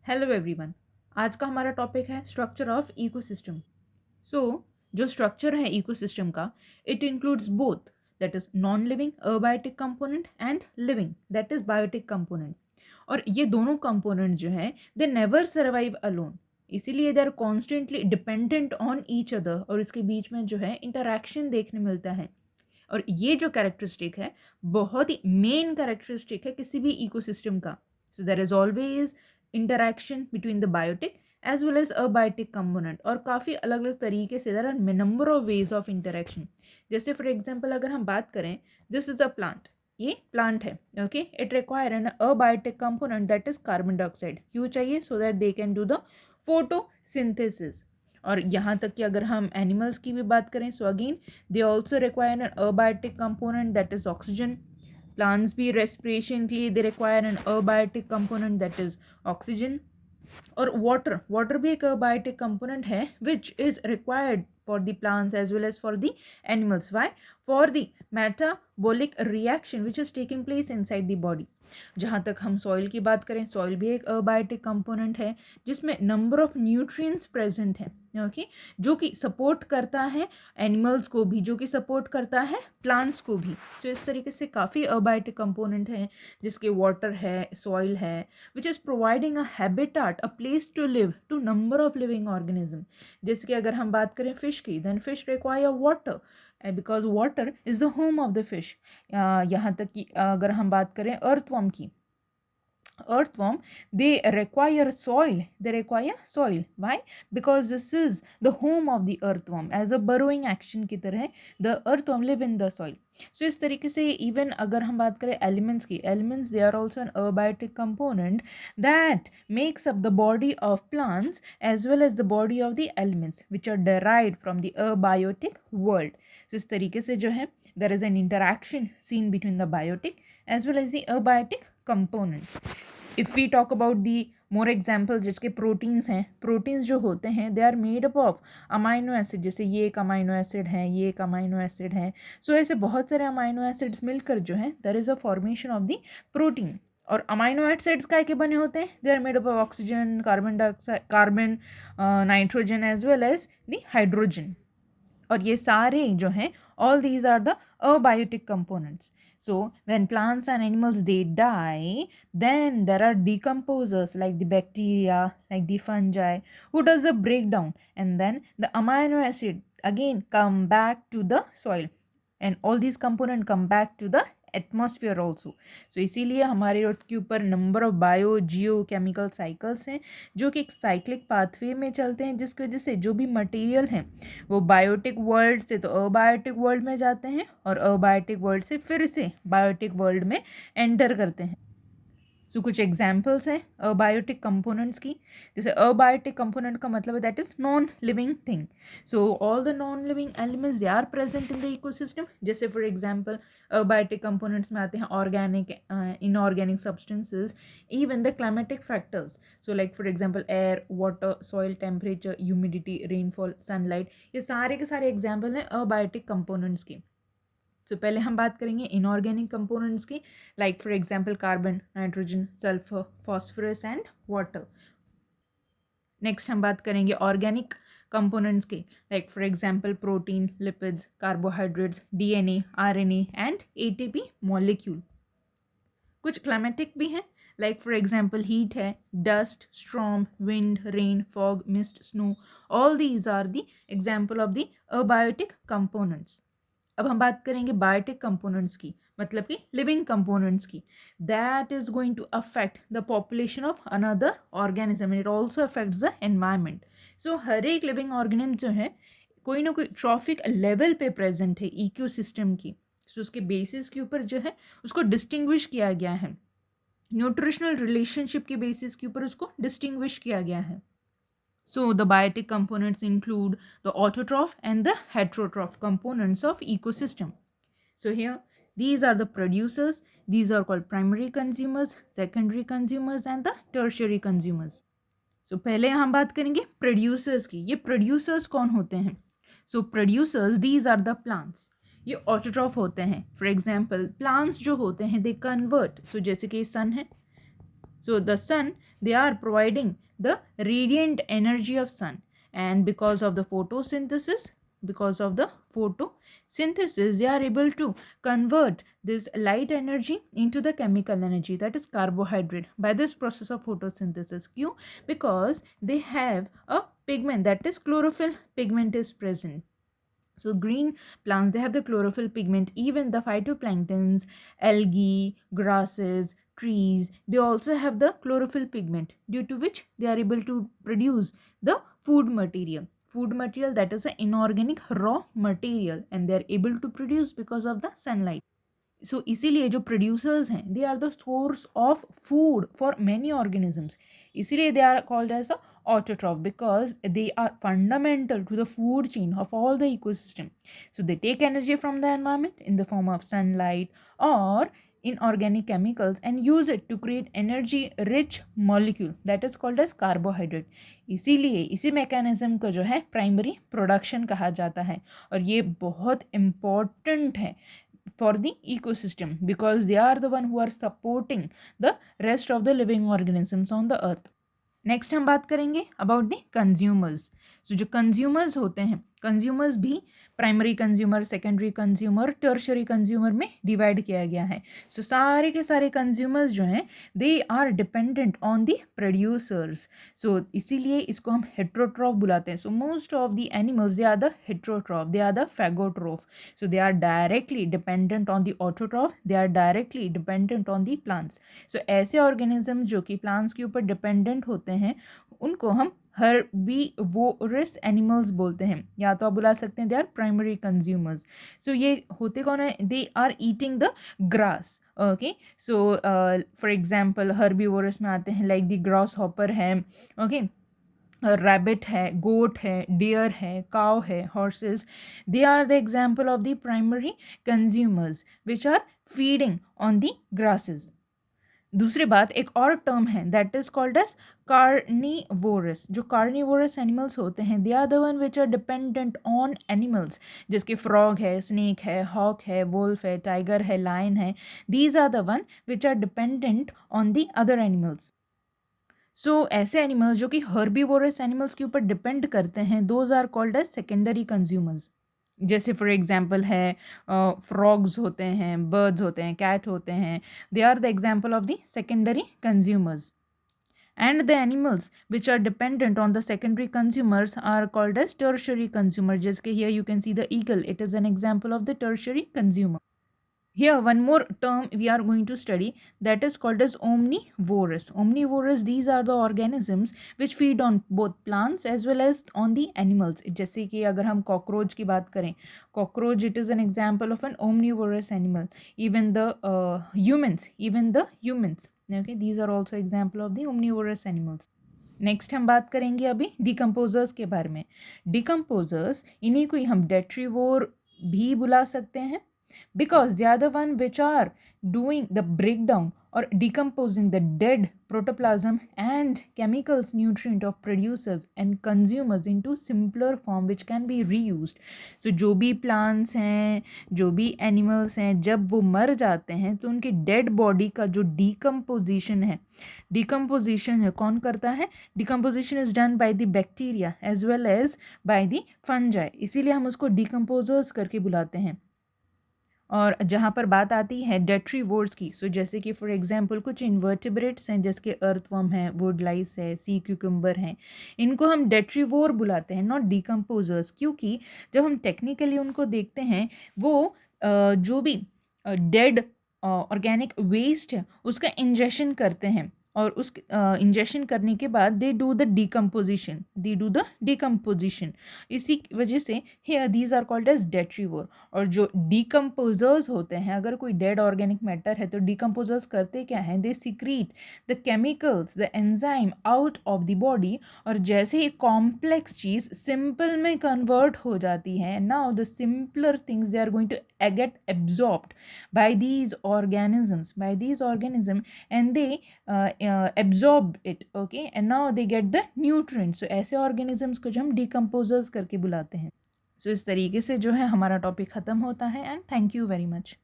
Hello everyone. आज का हमारा टॉपिक है स्ट्रक्चर ऑफ इकोसिस्टम। सो जो स्ट्रक्चर है इकोसिस्टम का, it includes both, that is non living abiotic component and living that is biotic component. और ये दोनों कंपोनेंट जो है दे नेवर सर्वाइव अलोन, इसीलिए they are constantly dependent on each other और इसके बीच में जो है इंटरैक्शन देखने मिलता है। और ये जो कैरेक्टरिस्टिक है बहुत ही मेन कैरेक्टरिस्टिक है किसी भी इकोसिस्टम का। So there is always interaction between the biotic as well as abiotic component, और काफ़ी अलग अलग तरीके से there are number of ways of interaction. जैसे फॉर एग्जांपल अगर हम बात करें, दिस इज अ प्लांट, ये प्लांट है, okay, it require an abiotic component that is carbon dioxide. क्यों चाहिए? So that they can do the photosynthesis. और यहाँ तक कि अगर हम एनिमल्स की भी बात करें, so again they also require an abiotic component that is oxygen. Plants भी रेस्पिरेशन के लिए they require an abiotic component that is oxygen. और वाटर भी एक अबायोटिक कंपोनेंट है which is required for the plants as well as for the animals. Why? For the metabolic reaction which is taking place inside the body. जहाँ तक हम soil की बात करें, सॉइल भी एक अबायोटिक कंपोनेंट है जिसमें नंबर ऑफ न्यूट्रिएंट्स प्रेजेंट है, ओके, जो कि सपोर्ट करता है एनिमल्स को भी, जो कि सपोर्ट करता है प्लांट्स को भी। तो इस तरीके से काफ़ी अबायोटिक कंपोनेंट हैं जिसके वाटर है, सॉइल है, which is providing a habitat, a place to live to number of living organism. जैसे कि अगर हम बात करें फिश की, then fish require water because water is the home of the fish. यहाँ तक कि अगर हम बात करें अर्थवर्म की, earthworm, they require soil. Why? Because this is the home of the earthworm, as a burrowing action की तरह the earthworm live in the soil. So इस तरीके से even अगर हम बात करें elements की, elements they are also an abiotic component that makes up the body of plants as well as the body of the elements which are derived from the abiotic world. So इस तरीके से जो है there is an interaction seen between the biotic as well as the abiotic components. If we talk about the more examples, जिसके proteins हैं, proteins जो होते हैं they are made up of amino acid. जैसे ये एक अमाइनो एसिड है, ये एक अमाइनो एसिड है। सो ऐसे बहुत सारे अमाइनो एसिड्स मिलकर जो है there is a formation of the protein. और अमाइनो एसिड्स काय के बने होते हैं? They are made up of oxygen, carbon dioxide, carbon, nitrogen as well as the hydrogen. और ये सारे जो हैं all these are the abiotic components. So when plants and animals they die, then there are decomposers like the bacteria, like the fungi, who does the breakdown, and then the amino acid again come back to the soil, and all these components come back to the atmosphere also. So इसीलिए हमारे earth के ऊपर number of bio geo chemical cycles हैं जो कि एक cyclic pathway में चलते हैं, जिसकी वजह से जो भी मटेरियल हैं वो बायोटिक वर्ल्ड से तो अबायोटिक वर्ल्ड में जाते हैं और अबायोटिक वर्ल्ड से फिर से बायोटिक वर्ल्ड में एंटर करते हैं। सो कुछ एग्जाम्पल्स हैं अबायोटिक कंपोनेंट्स की। जैसे अबायोटिक कंपोनेंट का मतलब है that is non living thing. So all the non living elements they are present in the ecosystem. जैसे फॉर एग्जांपल अबायोटिक कंपोनेंट्स में आते हैं organic, inorganic substances, even the climatic factors. So like for example air, water, soil temperature, humidity, rainfall, sunlight, ये सारे के सारे example हैं abiotic components के। तो पहले हम बात करेंगे इनऑर्गेनिक कंपोनेंट्स की, like for example carbon, nitrogen, sulphur, phosphorus and water. Next हम बात करेंगे ऑर्गेनिक कंपोनेंट्स के, like for example protein, lipids, carbohydrates, DNA, RNA and ATP molecule. कुछ क्लाइमेटिक भी हैं, लाइक फॉर एग्जांपल हीट है, dust, storm, wind, rain, fog, mist, snow, all these are the example of the abiotic components. अब हम बात करेंगे biotic components की, मतलब कि लिविंग कंपोनेंट्स की। That is going to affect the population of another organism, it also affects the environment. So हर एक लिविंग ऑर्गेनिज्म जो है कोई ना कोई ट्रॉफिक लेवल पे प्रेजेंट है इकोसिस्टम की। सो उसके बेसिस के ऊपर जो है उसको डिस्टिंग्विश किया गया है, न्यूट्रिशनल रिलेशनशिप के बेसिस के ऊपर उसको डिस्टिंग्विश किया गया है। So the biotic components include the autotroph and the heterotroph components of ecosystem. So here these are the producers, these are called primary consumers, secondary consumers and the tertiary consumers. So पहले हम बात करेंगे producers की। ये producers कौन होते हैं? So producers these are the plants. ये autotroph होते हैं। For example plants जो होते हैं they convert, so जैसे कि sun है, So the sun, they are providing the radiant energy of sun, and because of the photosynthesis, they are able to convert this light energy into the chemical energy, that is carbohydrate, by this process of photosynthesis. Q, because they have a pigment, that is chlorophyll pigment is present. So green plants, they have the chlorophyll pigment. Even the phytoplanktons, algae, grasses, trees, they also have the chlorophyll pigment, due to which they are able to produce the food material. Food material, that is an inorganic raw material, and they are able to produce because of the sunlight. सो इसीलिए जो producers हैं, they are the source of food for many organisms. इसीलिए they are called as a autotroph, because they are fundamental to the food chain of all the ecosystem. So they take energy from the environment in the form of sunlight or inorganic chemicals and use it to create energy rich molecule, that is called as carbohydrate. इसीलिए इसी mechanism को जो है primary production कहा जाता है, और ये बहुत इम्पॉर्टेंट है for the ecosystem, because they are the one who are supporting the rest of the living organisms on the earth. Next हम बात करेंगे अबाउट द कंज्यूमर्स. सो जो कंज्यूमर्स होते हैं, कंज्यूमर्स भी primary consumer, secondary consumer, tertiary consumer में divide किया गया है. सो सारे के सारे कंज्यूमर्स जो हैं, they are dependent on the producers. So इसीलिए इसको हम हेट्रोट्रॉफ बुलाते हैं. So most of the animals, they are the heterotroph, they are the phagotroph. So they are directly dependent on the autotroph, they are directly dependent on the plants. So ऐसे organism जो कि plants के ऊपर dependent होते हैं, उनको हम herbivorous animals बोलते हैं, या तो आप बुला सकते हैं दे आर प्राइमरी कंज्यूमर्स. सो ये होते कौन है? They are eating the grass. Okay, so for example herbivores में आते हैं लाइक द ग्रास हॉपर है, ओके, रैबिट है, गोट है, डियर है, काव है, horses. They are the example of the primary consumers which are feeding on the grasses. दूसरी बात, एक और टर्म है, that is called as carnivores. जो कार्निवोरस एनिमल्स होते हैं, they are the one which are dependent on animals, जिसके frog है, स्नेक है, हॉक है, वोल्फ है, टाइगर है, लायन है. These are the one which are dependent on the other animals. So ऐसे एनिमल्स जो कि हर्बीवोरस एनिमल्स के ऊपर डिपेंड करते हैं, those are called as secondary consumers. जैसे फॉर एग्जांपल है फ्रॉग्स होते हैं, बर्ड्स होते हैं, कैट होते हैं. They are the example of the secondary consumers. And the animals which are dependent on the secondary consumers are called as tertiary consumers. Just here you can see the eagle. It is an example of the tertiary consumer. Here one more term we are going to study, that is called as omnivorous. Omnivorous, these are the organisms which feed on both plants as well as on the animals. जैसे कि अगर हम cockroach की बात करें, cockroach it is an example of an omnivorous animal. Even the humans, okay, these are also example of the omnivorous animals. Next हम बात करेंगे अभी डिकम्पोजर्स के बारे में. डिकम्पोजर्स, इन्हीं को ही हम डेट्रीवोर भी बुला सकते हैं, because they are the one which are doing the breakdown or decomposing the dead protoplasm and chemicals nutrient of producers and consumers into simpler form which can be reused. So जो भी plants हैं, जो भी animals हैं, जब वो मर जाते हैं तो उनकी dead body का जो decomposition है, decomposition है कौन करता है? Decomposition is done by the bacteria as well as by the fungi. इसीलिए हम उसको decomposers करके बुलाते हैं. और जहाँ पर बात आती है डेट्रीवोर्स की, सो जैसे कि फॉर एग्जांपल कुछ इन्वर्टिब्रेट्स हैं, जैसे कि अर्थवर्म है, वुडलाइस है, सी क्यूकम्बर हैं, इनको हम डेट्रीवोर बुलाते हैं, नॉट डिकम्पोजर्स. क्योंकि जब हम टेक्निकली उनको देखते हैं, वो जो भी डेड ऑर्गेनिक वेस्ट है उसका इंजेक्शन करते हैं, और उस इंजेक्शन करने के बाद दे डू द डिकम्पोजिशन. इसी वजह से here these are called as detritivore. और जो डिकम्पोजर्स होते हैं, अगर कोई डेड ऑर्गेनिक मैटर है तो डिकम्पोजर्स करते क्या हैं? They secrete the chemicals, the enzyme out of the body, और जैसे ही कॉम्प्लेक्स चीज़ सिंपल में कन्वर्ट हो जाती है, now the simpler things they are going to get absorbed by these organisms, and they absorb it, okay, and now they get the nutrients. So ऐसे organisms को जो हम decomposers करके बुलाते हैं. So इस तरीके से जो है हमारा टॉपिक ख़त्म होता है, and thank you very much.